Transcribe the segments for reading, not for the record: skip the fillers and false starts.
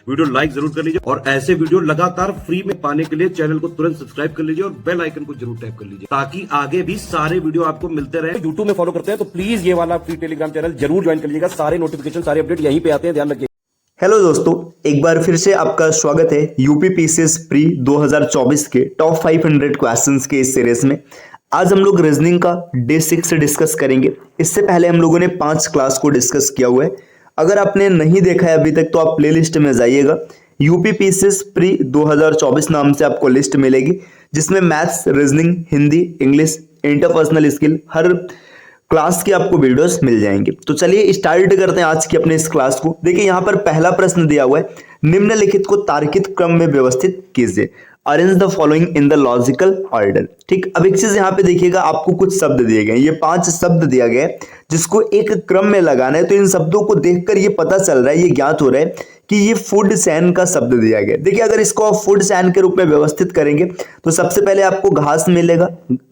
Video like जरूर कर लीजिए और ऐसे वीडियो लगातार फ्री में पाने के लिए चैनल को तुरंत सब्सक्राइब कर लीजिए और बेल आइकन को जरूर टैप कर लीजिए ताकि आगे भी सारे वीडियो आपको मिलते रहे। यूट्यूब में फॉलो करते हैं तो प्लीज ये वाला फ्री टेलीग्राम चैनल जरूर ज्वाइन कर लीजिएगा। सारे नोटिफिकेशन सारे अपडेट यहीं पे आते हैं, ध्यान रखिए। हेलो दोस्तों, एक बार फिर से आपका स्वागत है यूपी पीसीएस प्री 2024 के टॉप 500 क्वेश्चंस के इस सीरीज में। आज हम लोग रीजनिंग का डे 6 डिस्कस करेंगे। इससे पहले हम लोगों ने 5 क्लास को डिस्कस किया हुआ है। अगर आपने नहीं देखा है अभी तक तो आप प्लेलिस्ट में जाइएगा। यूपी पीसीएस प्री 2024 नाम से आपको लिस्ट मिलेगी जिसमें maths, reasoning, Hindi, English, interpersonal skill हर क्लास की आपको वीडियोस मिल जाएंगे। तो चलिए स्टार्ट करते हैं आज की अपने इस क्लास को। देखिए यहाँ पर पहला प्रश्न दिया हुआ है, निम्नलिखित को तार्किक क्रम में व्यवस्थित कीजिए। Arrange the following in the logical order. ठीक, अब एक चीज यहाँ पे देखिएगा, आपको कुछ शब्द दिए गए, ये 5 शब्द दिया गया है जिसको एक क्रम में लगाना है। तो इन शब्दों को देखकर ये पता चल रहा है, ये ज्ञात हो रहा है कि ये फूड चैन का शब्द दिया गया है। देखिए अगर इसको आप फूड चैन के रूप में व्यवस्थित करेंगे तो सबसे पहले आपको घास मिलेगा,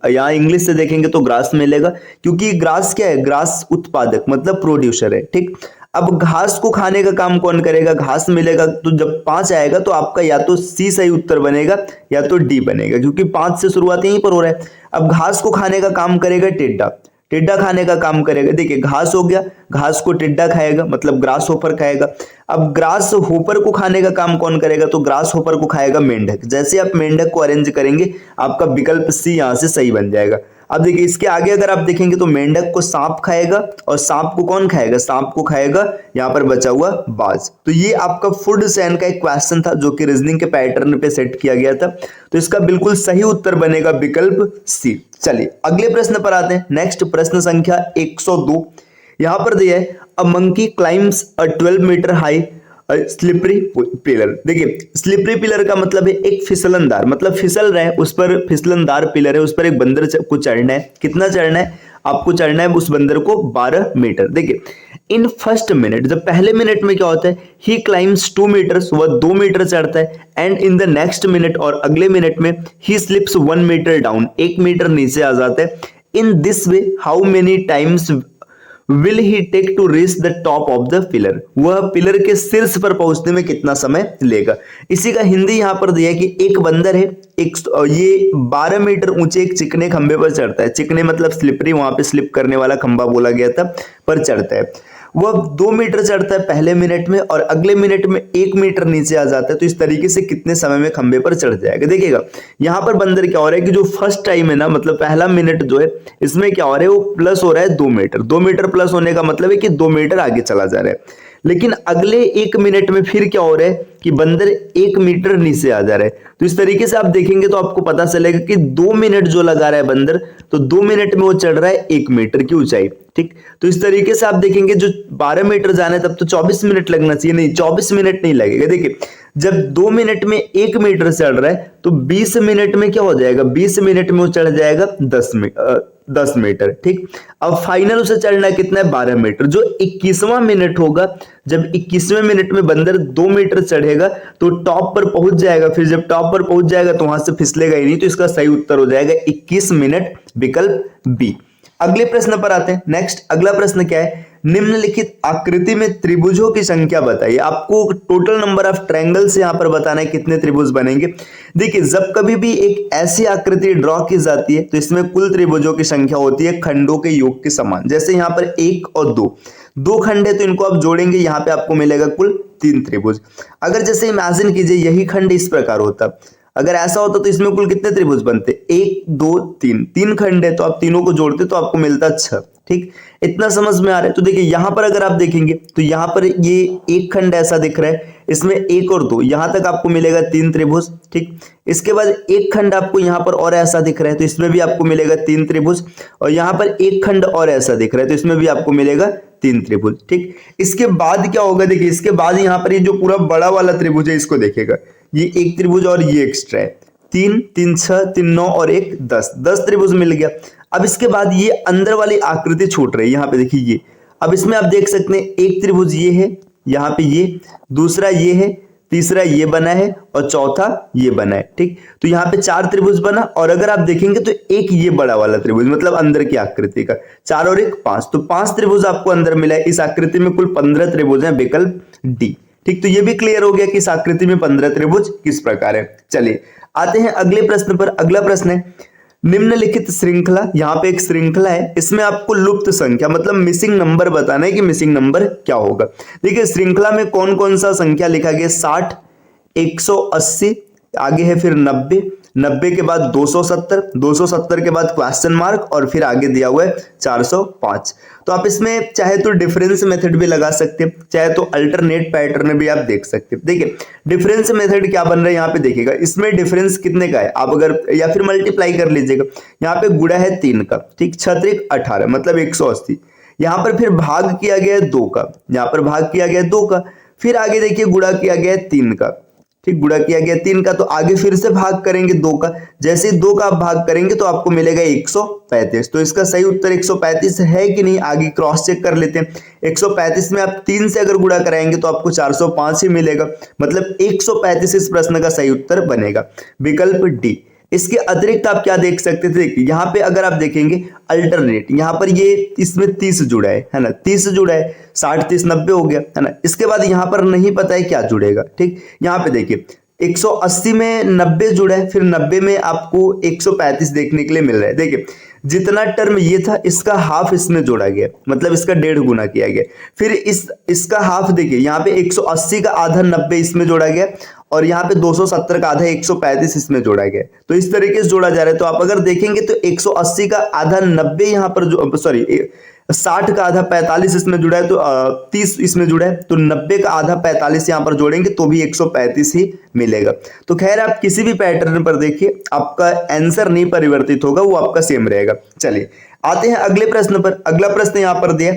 यहाँ इंग्लिश से देखेंगे तो ग्रास मिलेगा, क्योंकि ग्रास क्या है, ग्रास उत्पादक मतलब प्रोड्यूसर है। ठीक, अब घास को खाने का काम कौन करेगा, घास मिलेगा। तो जब 5 आएगा तो आपका या तो सी सही उत्तर बनेगा या तो डी बनेगा, क्योंकि 5 से शुरुआत यहीं पर हो रहा है। अब घास को खाने का काम करेगा टिड्डा, टिड्डा खाने का काम करेगा। देखिए घास हो गया, घास को टिड्डा खाएगा मतलब ग्रास होपर खाएगा। अब ग्रास होपर को खाने का काम कौन करेगा, तो ग्रास होपर को खाएगा मेंढक। जैसे आप मेंढक को अरेंज करेंगे आपका विकल्प सी यहां से सही बन जाएगा। अब देखिए इसके आगे अगर आप देखेंगे तो मेंढक को सांप खाएगा और सांप को कौन खाएगा, सांप को खाएगा यहाँ पर बचा हुआ बाज। तो ये आपका फूड चैन का एक क्वेश्चन था जो कि रीजनिंग के पैटर्न पे सेट किया गया था। तो इसका बिल्कुल सही उत्तर बनेगा विकल्प सी। चलिए अगले प्रश्न पर आते हैं। नेक्स्ट प्रश्न संख्या 102 यहां पर दिया है, a monkey climbs a 12 metre high slippery pillar. देखिए स्लिपरी पिलर का मतलब है एक फिसलनदार, मतलब फिसल रहा है उस पर, फिसलनदार पिलर है उस पर एक बंदर को चढ़ना है। कितना चढ़ना है, आपको चढ़ना है उस बंदर को 12 मीटर। देखिए इन फर्स्ट मिनट, जब पहले मिनट में क्या होता है, ही क्लाइम्स 2 मीटर्स, वह 2 मीटर चढ़ता है। And in the next minute, और अगले मिनट में ही स्लिप्स 1 मीटर डाउन, 1 मीटर नीचे आ जाता है। In this way how many times will he take to reach the top of the pillar, वह पिलर के शीर्ष पर पहुंचने में कितना समय लेगा। इसी का हिंदी यहां पर दिया है कि एक बंदर है, एक ये 12 मीटर ऊंचे एक चिकने खंबे पर चढ़ता है। चिकने मतलब स्लिपरी, वहां पे स्लिप करने वाला खंबा बोला गया था, पर चढ़ता है। वह 2 मीटर चढ़ता है पहले मिनट में और अगले मिनट में 1 मीटर नीचे आ जाता है। तो इस तरीके से कितने समय में खंबे पर चढ़ जाएगा। देखिएगा यहाँ पर बंदर क्या हो रहा है कि जो फर्स्ट टाइम है ना, मतलब पहला मिनट जो है इसमें क्या हो रहा है, वो प्लस हो रहा है 2 मीटर। 2 मीटर प्लस होने का मतलब है कि 2 मीटर आगे चला जा रहा है। लेकिन अगले 1 मिनट में फिर क्या हो रहा है कि बंदर 1 मीटर नीचे आ जा रहा है। तो इस तरीके से आप देखेंगे तो आपको पता चलेगा कि 2 मिनट जो लगा रहा है बंदर, तो 2 मिनट में वो चढ़ रहा है 1 मीटर की ऊंचाई। ठीक, तो इस तरीके से आप देखेंगे जो 12 मीटर जाना है तब तो 24 मिनट लगना चाहिए, नहीं 24 मिनट नहीं लगेगा। देखिए जब 2 मिनट में 1 मीटर चढ़ रहा है तो 20 मिनट में क्या हो जाएगा, 20 मिनट में वो चढ़ जाएगा 10 मीटर। ठीक, अब फाइनल उसे चढ़ना कितना है, 12 मीटर। जो 21वां मिनट होगा, जब 21वें मिनट में बंदर 2 मीटर चढ़ेगा तो टॉप पर पहुंच जाएगा। फिर जब टॉप पर पहुंच जाएगा तो वहां से फिसलेगा ही नहीं। तो इसका सही उत्तर हो जाएगा 21 मिनट, विकल्प बी। अगले प्रश्न पर आते हैं। नेक्स्ट अगला प्रश्न क्या है, निम्नलिखित आकृति में त्रिभुजों की संख्या बताइए। आपको टोटल नंबर ऑफ ट्रायंगल्स यहां पर बताना है, कितने त्रिभुज बनेंगे। देखिए जब कभी भी एक ऐसी आकृति ड्रॉ की जाती है तो इसमें कुल त्रिभुजों की संख्या होती है खंडों के योग के समान। जैसे यहाँ पर 1 और 2 खंड है तो इनको आप जोड़ेंगे, यहाँ पे आपको मिलेगा कुल 3 त्रिभुज। अगर जैसे इमेजिन कीजिए यही खंड इस प्रकार होता, अगर ऐसा होता तो इसमें कुल कितने त्रिभुज बनते, 1 2 3, 3 खंड है तो आप तीनों को जोड़ते तो आपको मिलता 6। ठीक, इतना समझ में आ रहा है। तो देखिए यहां पर अगर आप देखेंगे तो यहां पर ये एक खंड ऐसा दिख रहा है, इसमें 1 और 2, यहां तक आपको मिलेगा 3 त्रिभुज। ठीक, इसके बाद एक खंड आपको यहां पर और ऐसा दिख रहा है तो इसमें भी आपको मिलेगा 3 त्रिभुज, और यहां पर एक खंड और ऐसा दिख रहा है तो इसमें भी आपको मिलेगा 3 त्रिभुज। ठीक, इसके बाद क्या होगा, देखिए इसके बाद यहाँ पर ये जो पूरा बड़ा वाला त्रिभुज है इसको देखेगा, ये एक त्रिभुज और ये एक्स्ट्रा है, 3 3 6 3 9 और 1 10 त्रिभुज मिल गया। अब इसके बाद ये अंदर वाली आकृति छूट रही है, यहाँ पे देखिए ये। अब इसमें आप देख सकते हैं एक त्रिभुज ये है, यहाँ पे ये, दूसरा ये है, तीसरा ये बना है और चौथा ये बना है। ठीक, तो यहाँ पे 4 त्रिभुज बना, और अगर आप देखेंगे तो एक ये बड़ा वाला त्रिभुज मतलब अंदर की आकृति का, 4 और 1 5, तो 5 त्रिभुज आपको अंदर मिला है। इस आकृति में कुल 15 त्रिभुज हैं, विकल्प डी। ठीक, तो ये भी क्लियर हो गया कि इस आकृति में 15 त्रिभुज किस प्रकार है। चलिए आते हैं अगले प्रश्न पर। अगला प्रश्न है निम्नलिखित श्रृंखला, यहाँ पे एक श्रृंखला है, इसमें आपको लुप्त संख्या मतलब मिसिंग नंबर बताना है कि मिसिंग नंबर क्या होगा। देखिए श्रृंखला में कौन कौन सा संख्या लिखा गया, 60, 180, आगे है फिर 90, 90 के बाद 270, 270 के बाद क्वेश्चन मार्क और फिर आगे दिया हुआ है 405। तो आप इसमें चाहे तो डिफरेंस मेथड भी लगा सकते हैं, चाहे तो अल्टरनेट पैटर्न भी आप देख सकते हैं। देखिए डिफरेंस मेथड क्या बन रहा है यहाँ पे देखिएगा, इसमें डिफरेंस कितने का है आप अगर या फिर मल्टीप्लाई कर लीजिएगा। यहाँ पे गुणा है 3 का, ठीक, 6 त्रिक 18 मतलब 180। यहाँ पर फिर भाग किया गया है 2 का, यहाँ पर भाग किया गया है 2 का, फिर आगे देखिए गुणा किया गया है 3 का, ठीक, गुणा किया गया 3 का, तो आगे फिर से भाग करेंगे 2 का। जैसे 2 का आप भाग करेंगे तो आपको मिलेगा 135। तो इसका सही उत्तर 135 है कि नहीं आगे क्रॉस चेक कर लेते हैं। 135 में आप 3 से अगर गुणा कराएंगे तो आपको 405 ही मिलेगा, मतलब 135 इस प्रश्न का सही उत्तर बनेगा, विकल्प डी। इसके अतिरिक्त आप क्या देख सकते थे, यहाँ पे अगर आप देखेंगे अल्टरनेट, यहाँ पर ये इसमें 30 जुड़ा है ना, 30 जुड़ा है, 60 30 90 हो गया है ना। इसके बाद यहाँ पर नहीं पता है क्या जुड़ेगा, ठीक, यहाँ पे देखिए 180 में 90 जुड़ा है, फिर 90 में आपको 135 देखने के लिए मिल रहा है। देखिए जितना टर्म ये था इसका हाफ इसमें जोड़ा गया, मतलब इसका 1.5 गुना किया गया। फिर इसका हाफ देखिए, यहाँ पे 180 का आधा 90 इसमें जोड़ा गया और यहाँ पे 270 का आधा 135 इसमें जोड़ा गया। तो इस तरीके से जोड़ा जा रहा है। तो आप अगर देखेंगे तो 180 का आधा 90 यहाँ पर जो सॉरी 60 का आधा 45 इसमें जुड़ा है, तो 30 इसमें जुड़ा है, तो 90 का आधा 45 यहां पर जोड़ेंगे तो भी 135 ही मिलेगा। तो खैर आप किसी भी पैटर्न पर देखिए आपका आंसर नहीं परिवर्तित होगा, वो आपका सेम रहेगा। चलिए आते हैं अगले प्रश्न पर। अगला प्रश्न यहां पर दिया,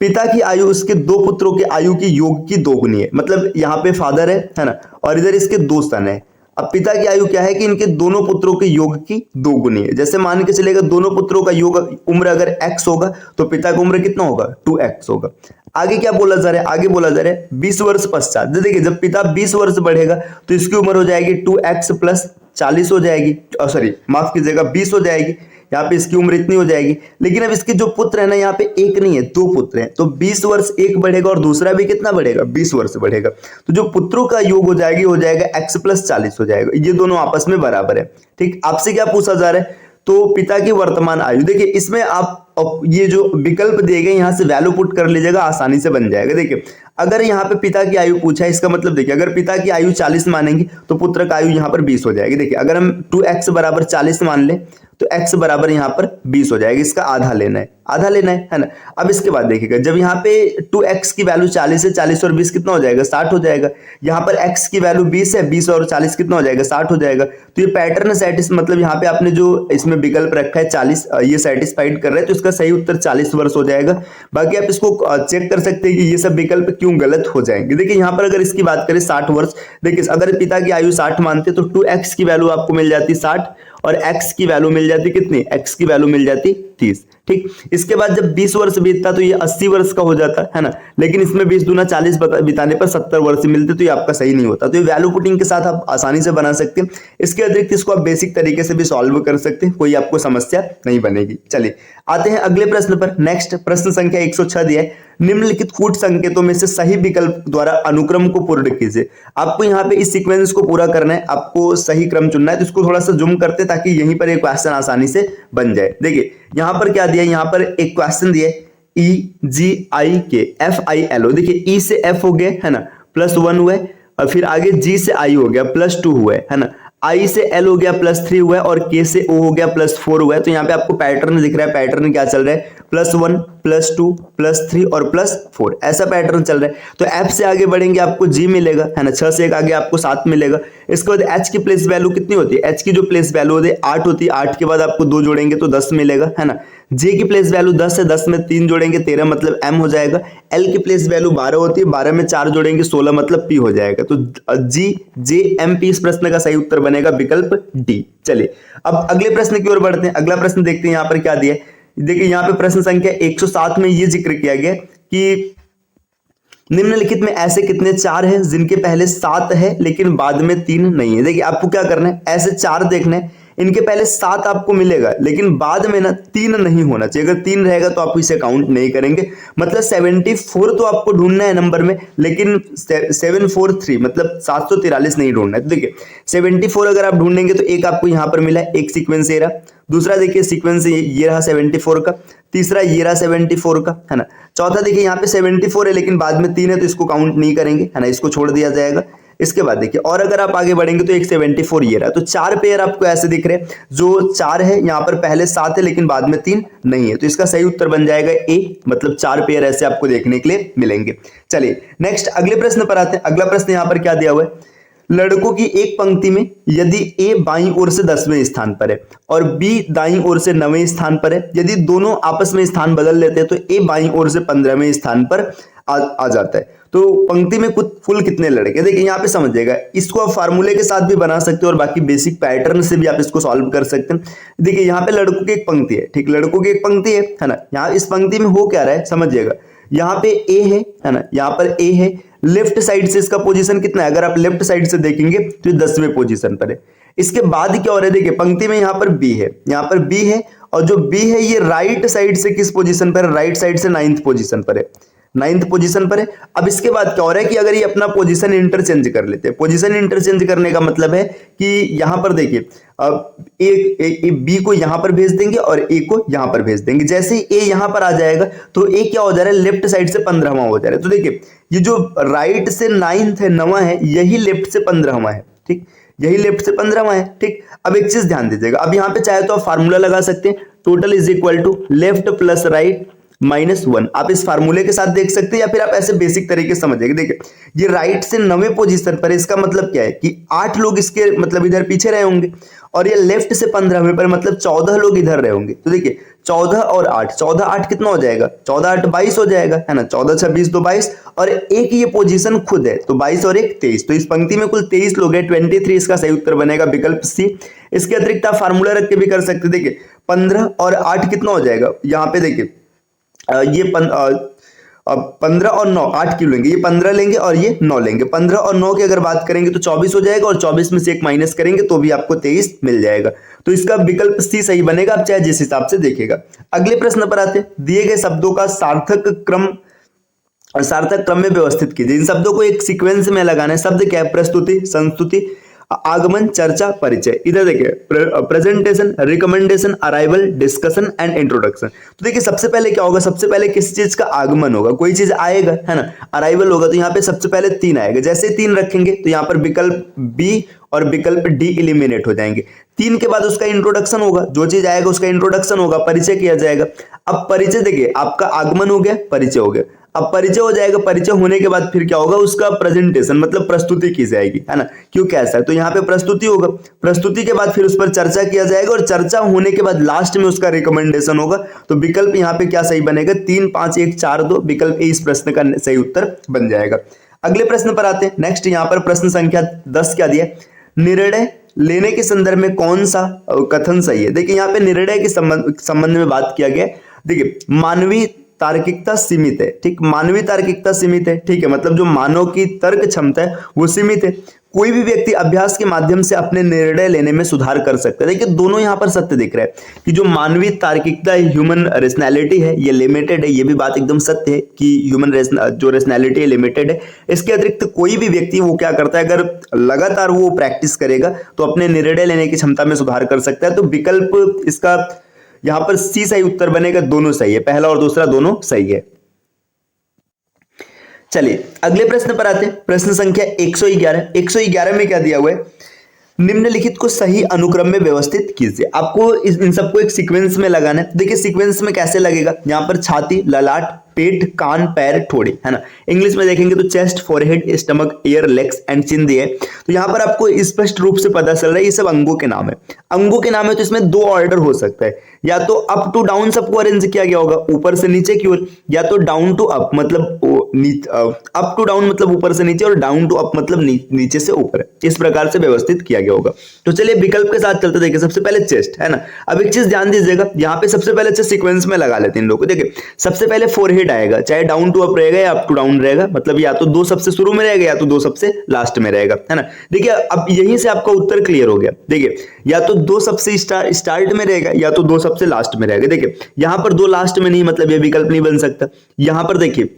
पिता की आयु उसके 2 पुत्रों की आयु की योग की दोगुनी है। मतलब यहाँ पे फादर है ना, और इधर इसके 2 सन है। अब पिता की आयु क्या है कि इनके दोनों पुत्रों के योग की दोगुनी है। जैसे मान के चलेगा दोनों पुत्रों का योग उम्र अगर x होगा तो पिता का उम्र कितना होगा, 2x होगा। आगे क्या बोला जा रहा है, आगे बोला जा रहा है 20 वर्ष पश्चात। देखिए जब पिता 20 वर्ष बढ़ेगा तो इसकी उम्र हो जाएगी 2x प्लस 40 हो जाएगी, सॉरी माफ कीजिएगा 20 हो जाएगी। यहाँ पे इसकी उम्र इतनी हो जाएगी। लेकिन अब इसके जो पुत्र है ना, यहाँ पे एक नहीं है 2 पुत्र हैं, तो 20 वर्ष एक बढ़ेगा और दूसरा भी कितना बढ़ेगा, 20 वर्ष बढ़ेगा। तो जो पुत्रों का योग हो जाएगा x प्लस 40 हो जाएगा। ये दोनों आपस में बराबर है। ठीक, आपसे क्या पूछा जा रहा है, तो पिता की वर्तमान आयु। देखिए इसमें आप ये जो विकल्प दिए गए यहाँ से वैल्यू पुट कर लीजिएगा, आसानी से बन जाएगा। देखिए अगर यहाँ पे पिता की आयु पूछा है, इसका मतलब देखिए अगर पिता की आयु 40 मानेंगे तो पुत्र का आयु यहाँ पर 20 हो जाएगी। देखिए अगर हम 2x बराबर 40 मान लें तो x बराबर यहाँ पर 20 हो जाएगी। इसका आधा लेना है, आधा लेना है ना। अब इसके बाद देखिएगा जब यहाँ पे 2x की वैल्यू 40 है, 40 और 20 कितना हो जाएगा, 60 हो जाएगा। यहाँ पर x की वैल्यू 20 है, 20 और 40 कितना हो जाएगा, 60 हो जाएगा। तो ये पैटर्न सेटिस मतलब यहाँ पे आपने जो इसमें विकल्प रखा है 40, ये सेटिस्फाइड कर रहा है, तो इसका सही उत्तर 40 वर्ष हो जाएगा। बाकी आप इसको चेक कर सकते हैं कि ये सब विकल्प क्यों गलत हो जाएंगे। देखिए यहाँ पर अगर इसकी बात करें 60 वर्ष, देखिए अगर पिता की आयु 60 मानते तो 2x की वैल्यू आपको मिल जाती 60 और x की वैल्यू मिल जाती कितनी, x की वैल्यू मिल जाती 30। ठीक, इसके बाद जब 20 वर्ष बीतता तो ये 80 वर्ष का हो जाता है ना। लेकिन इसमें 20 दूना 40 बिताने पर 70 वर्ष मिलते, तो ये आपका सही नहीं होता। तो ये वैल्यू पुटिंग के साथ आप आसानी से बना सकते हैं। इसके अतिरिक्त इसको आप बेसिक तरीके से भी सॉल्व कर सकते हैं, कोई आपको समस्या नहीं बनेगी। चलिए आते हैं अगले प्रश्न पर। नेक्स्ट प्रश्न संख्या 106 दिया है, निम्नलिखित कूट संकेतों में से सही विकल्प द्वारा अनुक्रम को पूर्ण कीजिए। आपको यहाँ पे इस सीक्वेंस को पूरा करना है, आपको सही क्रम चुनना है। तो इसको थोड़ा सा जूम करते ताकि यहीं पर एक क्वेश्चन आसानी से बन जाए। देखिए यहाँ पर क्या दिया है, यहाँ पर एक क्वेश्चन दिया है EGIK देखिए E से F हो गया है ना, +1 हुआ है, और फिर आगे G से I हो गया +2 हुआ है ना, I से L हो गया +3 हुआ है, और K से O हो गया +4 हुआ है। तो यहाँ पे आपको पैटर्न दिख रहा है, पैटर्न क्या चल रहा है, +1 +2 +3 और +4 ऐसा पैटर्न चल रहा है। तो F से आगे बढ़ेंगे आपको G मिलेगा है ना, 6 से एक आगे आपको 7 मिलेगा। इसके बाद H की प्लेस वैल्यू कितनी होती है, H की जो प्लेस वैल्यू होती है 8 होती है, 8 के बाद आपको 2 जोड़ेंगे तो 10 मिलेगा है ना। J की प्लेस वैल्यू 10 है, 10 में 3 जोड़ेंगे 13 मतलब M हो जाएगा। L की प्लेस वैल्यू 12 होती है, 12 में 4 जोड़ेंगे 16 मतलब P हो जाएगा। तो GJMP इस प्रश्न का सही उत्तर बनेगा विकल्प D। चलिए अब अगले प्रश्न की ओर बढ़ते हैं। अगला प्रश्न देखते हैं यहाँ पर क्या दिया है। देखिए यहाँ पे प्रश्न संख्या 107 में ये जिक्र किया गया कि निम्नलिखित में ऐसे कितने 4 हैं जिनके पहले 7 है लेकिन बाद में 3 नहीं है। देखिए आपको क्या करना है, ऐसे 4 देखना है, इनके पहले 7 आपको मिलेगा, लेकिन बाद में ना 3 नहीं होना चाहिए। अगर 3 रहेगा तो आप इसे काउंट नहीं करेंगे। मतलब 74 तो आपको ढूंढना है नंबर में, लेकिन 743 मतलब 743 नहीं ढूंढना है। तो देखिए 74 अगर आप ढूंढेंगे तो एक आपको यहां पर मिला है, एक सीक्वेंस ये रहा। दूसरा देखिए सीक्वेंस ये रहा 74 का। तीसरा ये रहा 74 का, है ना। चौथा देखिए यहाँ पे 74 है, लेकिन बाद में 3 है तो इसको काउंट नहीं करेंगे, है ना, इसको छोड़ दिया जाएगा। इसके बाद देखिए और अगर आप आगे बढ़ेंगे तो एक 74 ये रहा। तो 4 पेयर आपको ऐसे दिख रहे हैं, जो 4 है यहाँ पर पहले 7 है लेकिन बाद में 3 नहीं है। तो इसका सही उत्तर बन जाएगा ए, मतलब 4 पेयर ऐसे आपको देखने के लिए मिलेंगे। चलिए नेक्स्ट अगले प्रश्न पर आते हैं। अगला प्रश्न यहाँ पर क्या दिया हुआ है, लड़कों की एक पंक्ति में यदि ए बाईं ओर से 10वें स्थान पर है और बी दाईं ओर से 9वें स्थान पर है, यदि दोनों आपस में स्थान बदल लेते हैं तो ए बाईं ओर से 15वें स्थान पर आ जाता है। तो पंक्ति में कुल कितने लड़के, देखिए यहाँ पे समझिएगा, इसको आप फार्मूले के साथ भी बना सकते हो और बाकी बेसिक पैटर्न से भी आप इसको सॉल्व कर सकते हैं। देखिए यहाँ पे लड़कों की एक पंक्ति है, ठीक, लड़कों की एक पंक्ति है ना। यहाँ इस पंक्ति में हो क्या रहा है समझिएगा, यहाँ पे ए है ना, यहाँ पर ए है। लेफ्ट साइड से इसका पोजीशन कितना है, अगर आप लेफ्ट साइड से देखेंगे तो 10वें पोजीशन पर है। इसके बाद क्या हो रहा है, देखिए पंक्ति में यहाँ पर बी है, यहाँ पर बी है, और जो बी है ये राइट साइड से किस पोजीशन पर है, राइट साइड से 9th पोजीशन पर है, 9th पोजीशन पर है। अब इसके बाद क्या हो रहा है कि अगर ये अपना पोजीशन इंटरचेंज कर लेते हैं, पोजीशन इंटरचेंज करने का मतलब है कि यहां पर देखिए अब ए बी को यहां पर भेज देंगे और ए को यहां पर भेज देंगे। जैसे ही ए यहां पर आ जाएगा तो ए क्या हो जा रहा है, लेफ्ट साइड से 15वां हो जा रहा है। तो देखिए ये जो राइट से 9th है, 9वां है, यही लेफ्ट से 15वां है, ठीक, यही लेफ्ट से 15वां है, ठीक। अब एक चीज ध्यान दीजिएगा, अब यहाँ पे चाहे तो आप फार्मूला लगा सकते हैं, total is equal to left plus right -1। आप इस फार्मूले के साथ देख सकते हैं या फिर आप ऐसे बेसिक तरीके से समझिएगा। देखिए ये राइट से 9वें पोजीशन पर है, इसका मतलब क्या है कि 8 लोग इसके मतलब इधर पीछे रहे होंगे, और ये लेफ्ट से 15वें पर मतलब 14 लोग इधर रहे होंगे। तो देखिए 14 और 8, 14 8 कितना हो जाएगा, 14 8 22 हो जाएगा, है ना। 14 6 20 तो 22, और एक ये पोजीशन खुद है तो 22 और 1 23। तो इस पंक्ति में कुल 23 लोग हैं, 23 इसका सही उत्तर बनेगा, विकल्प सी। इसके अतिरिक्त आप फार्मूला रख के भी कर सकते हैं। देखिए 15 और 8 कितना हो जाएगा, यहाँ पे देखिए ये 15 और 9, 8 क्यों लेंगे, ये 15 लेंगे और ये 9 लेंगे। 15 और 9 की अगर बात करेंगे तो 24 हो जाएगा, और 24 में से 1 माइनस करेंगे तो भी आपको 23 मिल जाएगा। तो इसका विकल्प सी सही बनेगा, आप चाहे जिस हिसाब से देखिएगा। अगले प्रश्न पर आते हैं, दिए गए शब्दों का सार्थक क्रम में व्यवस्थित कीजिए। इन शब्दों को एक सीक्वेंस में लगाना है। शब्द क्या है, प्रस्तुति, संस्तुति, आगमन, चर्चा, परिचय। इधर देखिए presentation, recommendation, arrival, discussion and introduction. तो देखिए सबसे पहले क्या होगा, सबसे पहले किसी चीज का आगमन होगा, कोई चीज आएगा, है ना, अराइवल होगा, तो यहाँ पे सबसे पहले 3 आएगा। जैसे 3 रखेंगे तो यहाँ पर विकल्प बी और विकल्प डी इलिमिनेट हो जाएंगे। 3 के बाद उसका इंट्रोडक्शन होगा, जो चीज आएगा उसका इंट्रोडक्शन होगा, परिचय किया जाएगा। अब परिचय देखिए, आपका आगमन हो गया, परिचय हो गया। अब परिचय हो जाएगा, परिचय होने के बाद फिर क्या होगा, उसका प्रेजेंटेशन मतलब प्रस्तुति की जाएगी, है ना, क्यों कैसा है, तो यहाँ पे प्रस्तुति होगा। प्रस्तुति के बाद फिर उस पर चर्चा किया जाएगा, और चर्चा होने के बाद लास्ट में उसका रिकमेंडेशन होगा। तो विकल्प यहाँ पे क्या सही बनेगा, 3 5 1 4 2, विकल्प ए इस प्रश्न का सही उत्तर बन जाएगा। अगले प्रश्न पर आते हैं। नेक्स्ट यहाँ पर प्रश्न संख्या 10 क्या दिया, निर्णय लेने के संदर्भ में कौन सा कथन सही है। देखिए यहाँ पे निर्णय के संबंध में बात किया गया। देखिए मानवीय तार्किकता सीमित है, ठीक, मानवीय तार्किकता सीमित है, ठीक है, मतलब जो मानव की तर्क क्षमता है वो सीमित है। कोई भी व्यक्ति अभ्यास के माध्यम से अपने निर्णय लेने में सुधार कर सकता है। देखिए दोनों यहाँ पर सत्य दिख रहा है कि जो मानवीय तार्किकता ह्यूमन रेशनैलिटी है ये लिमिटेड है, ये भी बात एकदम सत्य है कि ह्यूमन जो रेशनैलिटी है लिमिटेड है। इसके अतिरिक्त कोई भी व्यक्ति वो क्या करता है, अगर लगातार वो प्रैक्टिस करेगा तो अपने निर्णय लेने की क्षमता में सुधार कर सकता है। तो विकल्प इसका यहां पर सी सही उत्तर बनेगा, दोनों सही है, पहला और दूसरा दोनों सही है। चलिए अगले प्रश्न पर आते हैं। प्रश्न संख्या 111। 111 में क्या दिया हुआ है, निम्नलिखित को सही अनुक्रम में व्यवस्थित कीजिए। आपको इन सबको एक सीक्वेंस में लगाना है। देखिए सीक्वेंस में कैसे लगेगा, यहाँ पर छाती, ललाट, पेट, कान, पैर, ठोड़ी, है ना। इंग्लिश में देखेंगे तो chest, forehead, stomach, year, legs and chin दिए। तो यहाँ पर आपको स्पष्ट रूप से पता चल रहा है ये सब अंगों के नाम है। अंगों के नाम है तो इसमें 2 ऑर्डर हो सकता है, या तो अप टू डाउन सबको अरेंज किया गया होगा, ऊपर से नीचे की ओर, या तो डाउन टू अप मतलब अप टू डाउन मतलब ऊपर से नीचे और डाउन टू अप मतलब नीचे से ऊपर, इस प्रकार से व्यवस्थित किया गया होगा। तो चलिए विकल्प के साथ चलते, देखिए सबसे पहले चेस्ट है ना। अब एक चीज ध्यान दीजिएगा, यहाँ पे सबसे पहले चेस्ट सीक्वेंस में लगा लेते हैं इन लोगों को। देखिए सबसे पहले फोरहेड आएगा, चाहे डाउन टू अप रहेगा या अप टू डाउन रहेगा, मतलब या तो दो सबसे शुरू में रहेगा या तो दो सबसे लास्ट में रहेगा, है ना। देखिए अब यहीं से आपका उत्तर क्लियर हो गया। देखिए या तो दो सबसे स्टार्ट में रहेगा या तो दो सबसे लास्ट में रहेगा। देखिए यहां पर दो लास्ट में नहीं, मतलब ये विकल्प नहीं बन सकता। यहां पर देखिए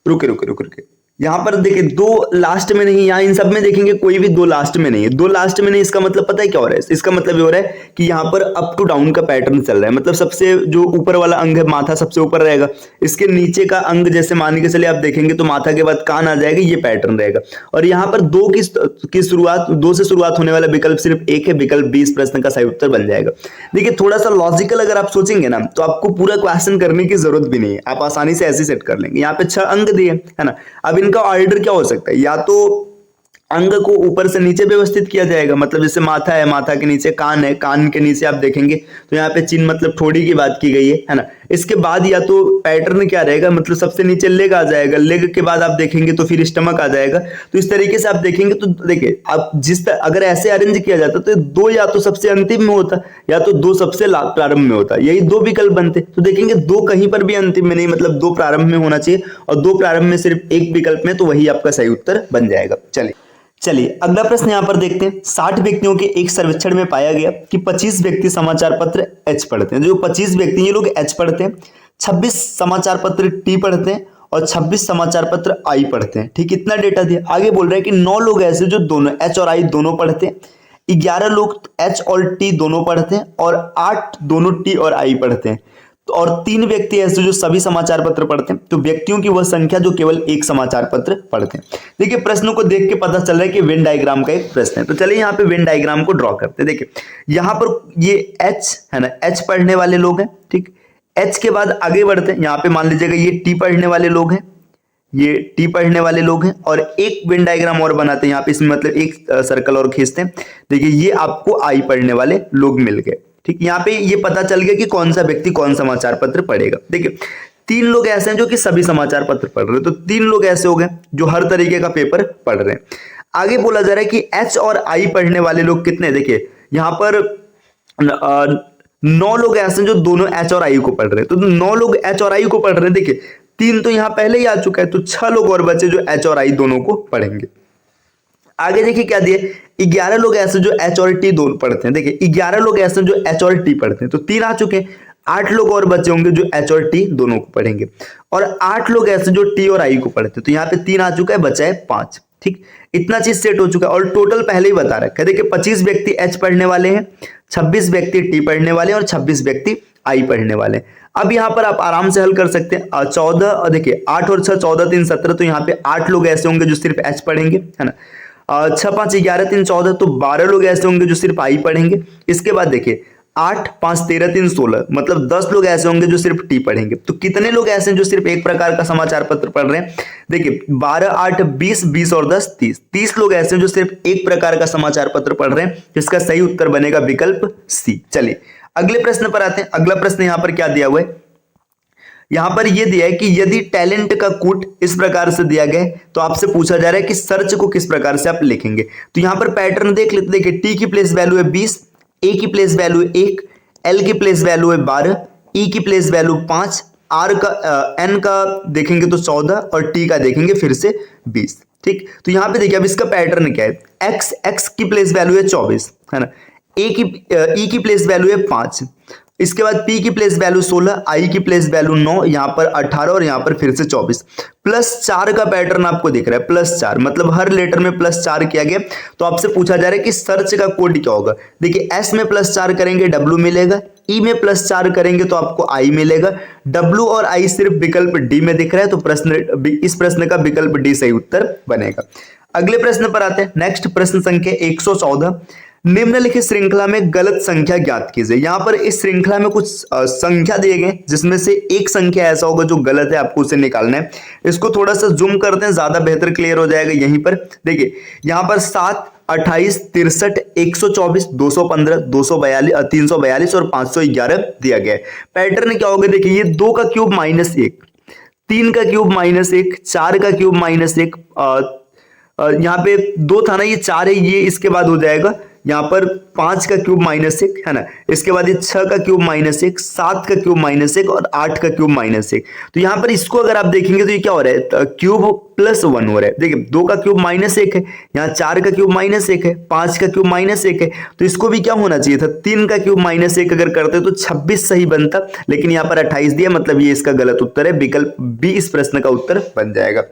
रुके रुके रुके रुके, यहां पर देखिए दो लास्ट में नहीं, यहां इन सब में देखेंगे कोई भी दो लास्ट में नहीं है। दो लास्ट में नहीं, इसका मतलब पता है क्या हो रहा है? इसका मतलब ये हो रहा है कि यहां पर अप टू डाउन का पैटर्न चल रहा है, मतलब सबसे जो ऊपर वाला अंग है माथा सबसे ऊपर रहेगा, इसके नीचे का अंग जैसे मान के चले आप देखेंगे तो माथा के बाद कान आ जाएगा, ये पैटर्न रहेगा। और यहां पर दो की शुरुआत, दो से शुरुआत होने वाला विकल्प सिर्फ एक है, विकल्प 20 प्रश्न का सही उत्तर बन जाएगा। देखिए थोड़ा सा लॉजिकल अगर आप सोचेंगे ना तो आपको पूरा क्वेश्चन करने की जरूरत भी नहीं है, आप आसानी से ऐसे सेट कर लेंगे। यहाँ पे 6 अंक दिए है ना। अब इनका ऑर्डर क्या हो सकता है? या तो अंग को ऊपर से नीचे व्यवस्थित किया जाएगा, मतलब जैसे माथा है, माथा के नीचे कान है, कान के नीचे आप देखेंगे तो यहाँ पे चिन्ह मतलब ठोड़ी की बात की गई है ना। इसके बाद या तो पैटर्न क्या रहेगा, मतलब सबसे नीचे लेग आ जाएगा, लेग के बाद आप देखेंगे तो फिर स्टमक आ जाएगा। तो इस तरीके से आप देखेंगे तो देखिए आप अगर ऐसे अरेंज किया जाता तो दो या तो सबसे अंतिम में होता या तो दो सबसे प्रारंभ में होता, यही दो विकल्प बनते। तो देखेंगे दो कहीं पर भी अंतिम में नहीं, मतलब दो प्रारंभ में होना चाहिए और दो प्रारंभ में सिर्फ एक विकल्प में, तो वही आपका सही उत्तर बन जाएगा। चलिए अगला प्रश्न यहां पर देखते हैं। 60 व्यक्तियों के एक सर्वेक्षण में पाया गया कि 25 व्यक्ति समाचार पत्र एच पढ़ते हैं। जो 25 व्यक्ति ये लोग एच पढ़ते हैं, 26 समाचार पत्र टी पढ़ते हैं और 26 समाचार पत्र आई पढ़ते हैं। ठीक, इतना डेटा दिया। आगे बोल रहा है कि 9 लोग ऐसे जो दोनों एच और आई दोनों पढ़ते हैं, 11 लोग एच और टी दोनों पढ़ते हैं और 8 दोनों टी और आई पढ़ते हैं, और 3 व्यक्ति ऐसे जो सभी समाचार पत्र पढ़ते हैं। तो व्यक्तियों की वह संख्या जो केवल एक समाचार पत्र पढ़ते हैं। देखिए प्रश्नों को देख के पता चल रहा है कि वेन डायग्राम का एक प्रश्न है। तो चलिए यहाँ पे वेन डायग्राम को ड्रॉ करते हैं। देखिए यहाँ पर ये एच है ना, एच पढ़ने वाले लोग हैं। ठीक, एच के बाद आगे बढ़ते हैं, यहाँ पे मान लीजिएगा ये टी पढ़ने वाले लोग हैं, ये टी पढ़ने वाले लोग हैं, और एक वेन डायग्राम और बनाते हैं यहाँ पे, इसमें मतलब एक सर्कल और खींचते हैं। देखिए ये आपको आई पढ़ने वाले लोग मिल गए। ठीक, यहाँ पे ये पता चल गया कि कौन सा व्यक्ति कौन समाचार पत्र पढ़ेगा। देखिए 3 लोग ऐसे हैं जो कि सभी समाचार पत्र पढ़ रहे हैं, तो 3 लोग ऐसे हो गए जो हर तरीके का पेपर पढ़ रहे हैं। आगे बोला जा रहा है कि एच और आई पढ़ने वाले लोग कितने? देखिए यहाँ पर 9 लोग ऐसे हैं जो दोनों एच और आई को पढ़ रहे हैं, तो 9 लोग एच और आई को पढ़ रहे हैं। देखिए 3 तो यहाँ पहले ही आ चुका है, तो 6 लोग और बचे जो एच और आई दोनों को पढ़ेंगे। आगे देखिए क्या दिए, 11 लोग ऐसे जो एच और टी दोनों पढ़ते हैं। देखिए 11 लोग ऐसे जो एच और टी पढ़ते हैं, तो 3 आ चुके हैं। 8 लोग और बचे होंगे जो एच और टी दोनों को पढ़ेंगे, और 8 लोग ऐसे जो टी और आई को पढ़ते हैं। तो यहाँ पे 3 आ चुका है, बचा है 5। ठीक, इतना चीज सेट हो चुका है, और टोटल पहले ही बता रखा है। देखिए 25 व्यक्ति एच पढ़ने वाले हैं, 26 व्यक्ति टी पढ़ने वाले हैं और 26 व्यक्ति आई पढ़ने वाले हैं। अब यहाँ पर आप आराम से हल कर सकते हैं। 14 देखिए 8 और 6 14 3 17, तो यहाँ पे 8 लोग ऐसे होंगे जो सिर्फ एच पढ़ेंगे, है ना। 6 5 11 3 14, तो 12 लोग ऐसे होंगे जो सिर्फ आई पढ़ेंगे। इसके बाद देखिए 8 5 13 3 16, मतलब 10 लोग ऐसे होंगे जो सिर्फ टी पढ़ेंगे। तो कितने लोग ऐसे हैं जो सिर्फ एक प्रकार का समाचार पत्र पढ़ रहे हैं? देखिए 12 8 20 20 और 10 30, 30 लोग ऐसे हैं जो सिर्फ एक प्रकार का समाचार पत्र पढ़ रहे हैं, जिसका सही उत्तर बनेगा विकल्प सी। चलिए अगले प्रश्न पर आते हैं। अगला प्रश्न यहाँ पर क्या दिया हुआ है? यहां पर यह दिया है कि यदि टैलेंट का कूट इस प्रकार से दिया गया है तो आपसे पूछा जा रहा है कि सर्च को किस प्रकार से आप लिखेंगे। तो यहां पर पैटर्न देख लेते। देखिए टी की प्लेस वैल्यू है 20, ए की प्लेस वैल्यू है 1, एल की प्लेस वैल्यू है 12, ई की प्लेस वैल्यू 5, आर का एन का देखेंगे तो 14 और टी का देखेंगे फिर से 20। ठीक, तो यहां पे देखिए अब इसका पैटर्न क्या है। एक्स की प्लेस वैल्यू है 24, है ना। ई की प्लेस वैल्यू है 5, इसके बाद P की प्लेस वैल्यू 16, I की प्लेस वैल्यू 9, यहाँ पर 18 और यहाँ पर फिर से 24। +4 का पैटर्न आपको दिख रहा है, +4 मतलब हर लेटर में +4 किया गया। तो आपसे पूछा जा रहा है कि सर्च का कोड क्या होगा। देखिए S में +4 करेंगे W मिलेगा, E में +4 करेंगे तो आपको I मिलेगा, W और I सिर्फ विकल्प D में दिख रहा है, तो इस प्रश्न का विकल्प D सही उत्तर बनेगा। अगले प्रश्न पर आते हैं। नेक्स्ट प्रश्न संख्या 114, निम्नलिखित श्रृंखला में गलत संख्या ज्ञात कीजिए। यहां पर इस श्रृंखला में कुछ संख्या दिए गए जिसमें से एक संख्या ऐसा होगा जो गलत है, आपको उसे निकालना है। इसको थोड़ा सा जूम करते हैं, ज्यादा बेहतर क्लियर हो जाएगा। यहीं पर देखिए यहां पर 7 28 63 124 215 242 342 और 511 दिया गया है। पैटर्न क्या होगा? देखिए ये 2 का क्यूब -1, 3 का क्यूब -1, 4 का क्यूब -1, यहाँ पे 2 था ना, ये 4 है, ये इसके बाद हो जाएगा यहाँ पर 5 का क्यूब -1 है ना, इसके बाद ये 6 का क्यूब -1, 7 का क्यूब -1 और 8 का क्यूब -1। तो यहाँ पर इसको अगर आप देखेंगे तो ये क्या हो रहा है, क्यूब +1 हो रहा है। देखिए 2 का क्यूब -1 है, यहाँ 4 का क्यूब -1 है, 5 का क्यूब -1 है, तो इसको भी क्या होना चाहिए था, 3 का क्यूब -1 अगर करते तो 26 सही बनता, लेकिन यहाँ पर 28 दिया, मतलब ये इसका गलत उत्तर है, विकल्प बी इस प्रश्न का उत्तर बन जाएगा।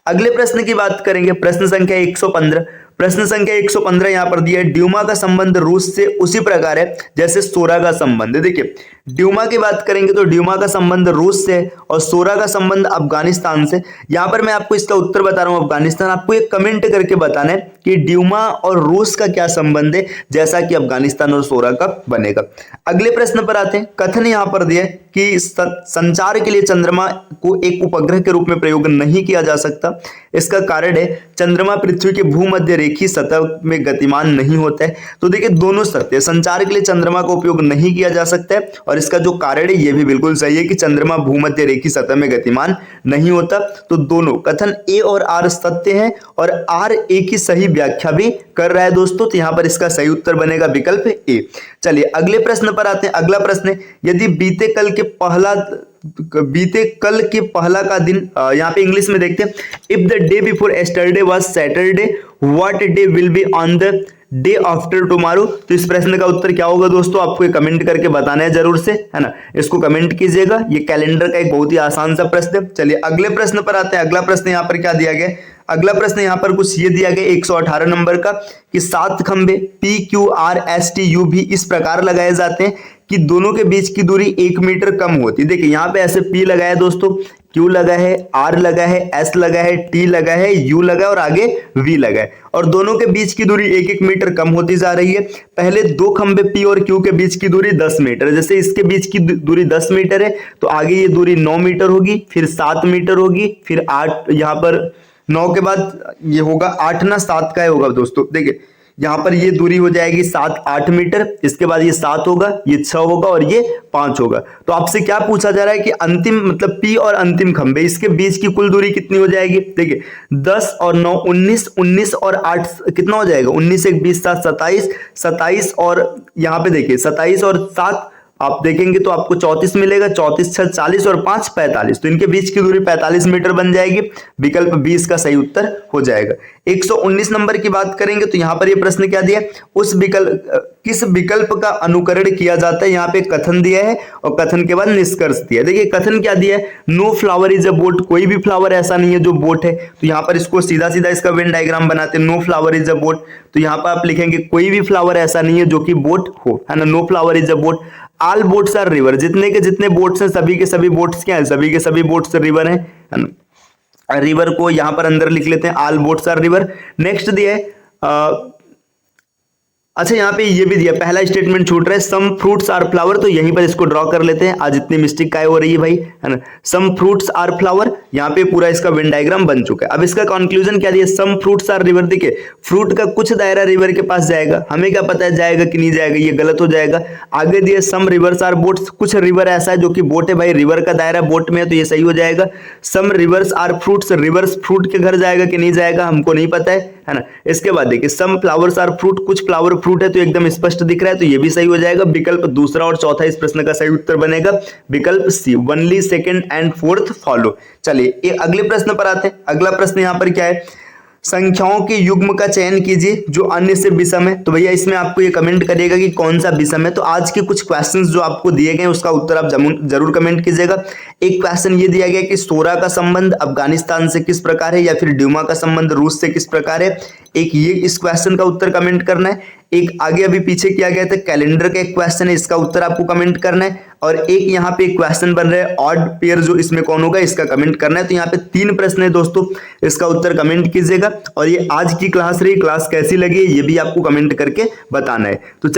अगले प्रश्न की बात करेंगे, प्रश्न संख्या 115। प्रश्न संख्या 115 यहां पर दिया है, ड्यूमा का संबंध रूस से उसी प्रकार है जैसे सोरा का संबंध है। देखिए ड्यूमा की बात करेंगे तो ड्यूमा का संबंध रूस से और सोरा का संबंध अफगानिस्तान से। यहां पर मैं आपको इसका उत्तर बता रहा हूं अफगानिस्तान, आपको एक कमेंट करके बताना है कि ड्यूमा और रूस का क्या संबंध है, जैसा कि अफगानिस्तान और सोरा का बनेगा। अगले प्रश्न पर आते हैं, कथन यहां पर दिया है कि संचार के लिए चंद्रमा को एक उपग्रह के रूप में प्रयोग नहीं किया जा सकता। इसका कारण है चंद्रमा पृथ्वी के भूमध्य रेखीय सतह में गतिमान नहीं होता है। तो देखिए दोनों सत्य है, संचार के लिए चंद्रमा का उपयोग नहीं किया जा सकता है, और इसका जो कारण है ये भी बिल्कुल सही है कि चंद्रमा भूमध्य रेखीय सतह में गतिमान नहीं होता। तो दोनों कथन ए और आर सत्य है, और आर ए की सही व्याख्या भी कर रहा है दोस्तों। तो यहां पर इसका सही उत्तर बनेगा विकल्प ए। चलिए अगले प्रश्न पर आते हैं। अगला प्रश्न है, यदि बीते कल के पहला का दिन, यहाँ पे इंग्लिश में देखते हैं, if the day before yesterday was Saturday, what day will be on the day after tomorrow. तो इस प्रश्न का उत्तर क्या होगा दोस्तों, आपको ये कमेंट करके बताना है जरूर से, है ना, इसको कमेंट कीजिएगा। ये कैलेंडर का एक बहुत ही आसान सा प्रश्न है। चलिए अगले प्रश्न पर आते हैं। अगला प्रश्न यहाँ पर क्या दिया गया, अगला प्रश्न यहाँ पर कुछ ये दिया गया 118 नंबर का, कि 7 खंबे PQRSTU भी इस प्रकार लगाए जाते हैं कि दोनों के बीच की दूरी 1 मीटर कम होती है। देखिए यहाँ पे ऐसे P लगाया दोस्तों, Q लगा है, R लगा है, S लगा है, T लगा है, U लगा है और आगे V लगा है, और दोनों के बीच की दूरी 1-1 मीटर कम होती जा रही है। पहले 2 खंबे P और Q के बीच की दूरी 10 मीटर, जैसे इसके बीच की दूरी 10 मीटर है तो आगे ये दूरी 9 मीटर होगी, फिर 7 मीटर होगी, फिर 8, यहाँ पर 9 के बाद ये होगा 8 ना 7 का होगा दोस्तों। देखिए यहाँ पर ये दूरी हो जाएगी 7-8 मीटर, इसके बाद ये 7 होगा, ये 6 होगा और ये 5 होगा। तो आपसे क्या पूछा जा रहा है कि अंतिम मतलब P और अंतिम खंबे इसके बीच की कुल दूरी कितनी हो जाएगी। देखिए 10 और 9 19, 19 और 8 कितना हो जाएगा, 19 1 20 7 27, 27 और यहाँ पे देखिए 27 और 7 आप देखेंगे तो आपको 34 मिलेगा, 34 6 40 और 5 45, तो इनके बीच की दूरी 45 मीटर बन जाएगी। विकल्प 20 का सही उत्तर हो जाएगा। 119 नंबर की बात करेंगे तो यहाँ पर ये प्रश्न क्या दिया, किस विकल्प का अनुकरण किया जाता है। यहाँ पे कथन दिया है और कथन के बाद निष्कर्ष दिया है। देखिए कथन क्या दिया है, no flower is a boat, कोई भी फ्लावर ऐसा नहीं है जो बोट है। तो यहाँ पर इसको सीधा सीधा इसका वेन डायग्राम बनाते हैं, no flower is a boat. तो यहाँ पर आप लिखेंगे कोई भी फ्लावर ऐसा नहीं है जो कि बोट हो, है ना, no flower is a boat. All boats are river, जितने के जितने बोट्स हैं सभी के सभी बोट्स क्या है, सभी के सभी बोट्स रिवर हैं, है ना। रिवर को यहां पर अंदर लिख लेते हैं, all boats are river. Next दिया है अच्छा यहाँ पे ये भी दिया, पहला स्टेटमेंट छूट रहा है, सम फ्रूट्स आर फ्लावर, तो यहीं पर इसको ड्रॉ कर लेते हैं। आज इतनी मिस्टेक काय हो रही है भाई, है ना। सम फ्रूट्स आर फ्लावर, यहाँ पे पूरा इसका वेन डायग्राम बन चुका है। अब इसका कंक्लूजन क्या दिया, सम फ्रूट्स आर रिवर। देखिए फ्रूट का कुछ दायरा रिवर के पास जाएगा, हमें क्या पता है जाएगा कि नहीं जाएगा, ये गलत हो जाएगा। आगे दिए सम रिवर्स आर बोट्स, कुछ रिवर ऐसा है जो कि बोट है, भाई रिवर का दायरा बोट में है तो ये सही हो जाएगा। Some rivers are fruits, rivers fruit के घर जाएगा कि नहीं जाएगा हमको नहीं पता है ना। इसके बाद देखिए सम फ्लावर्स आर फ्रूट, कुछ फ्लावर फ्रूट है तो एकदम स्पष्ट दिख रहा है तो ये भी सही हो जाएगा। विकल्प दूसरा और चौथा इस प्रश्न का सही उत्तर बनेगा विकल्प C, only second and fourth follow. चलिए अगले प्रश्न पर आते हैं। अगला प्रश्न यहां पर क्या है, संख्याओं के युग्म का चयन कीजिए जो अन्य से विषम है। तो भैया इसमें आपको ये कमेंट करिएगा कि कौन सा विषम है। तो आज के कुछ क्वेश्चंस जो आपको दिए गए उसका उत्तर आप जरूर कमेंट कीजिएगा। एक क्वेश्चन ये दिया गया कि सोरा का संबंध अफगानिस्तान से किस प्रकार है, या फिर ड्यूमा का संबंध रूस से किस प्रकार है। एक ये इस क्वेश्चन का उत्तर कमेंट करना है। एक आगे अभी पीछे किया गया था कैलेंडर का एक क्वेश्चन है, इसका उत्तर आपको कमेंट करना है। और एक यहाँ पे क्वेश्चन बन रहा है ऑड पेयर, जो इसमें कौन होगा इसका कमेंट करना है। तो यहाँ पे 3 प्रश्न है दोस्तों, इसका उत्तर कमेंट कीजिएगा। और ये आज की क्लास रही, क्लास कैसी लगी ये भी आपको कमेंट करके बताना है। तो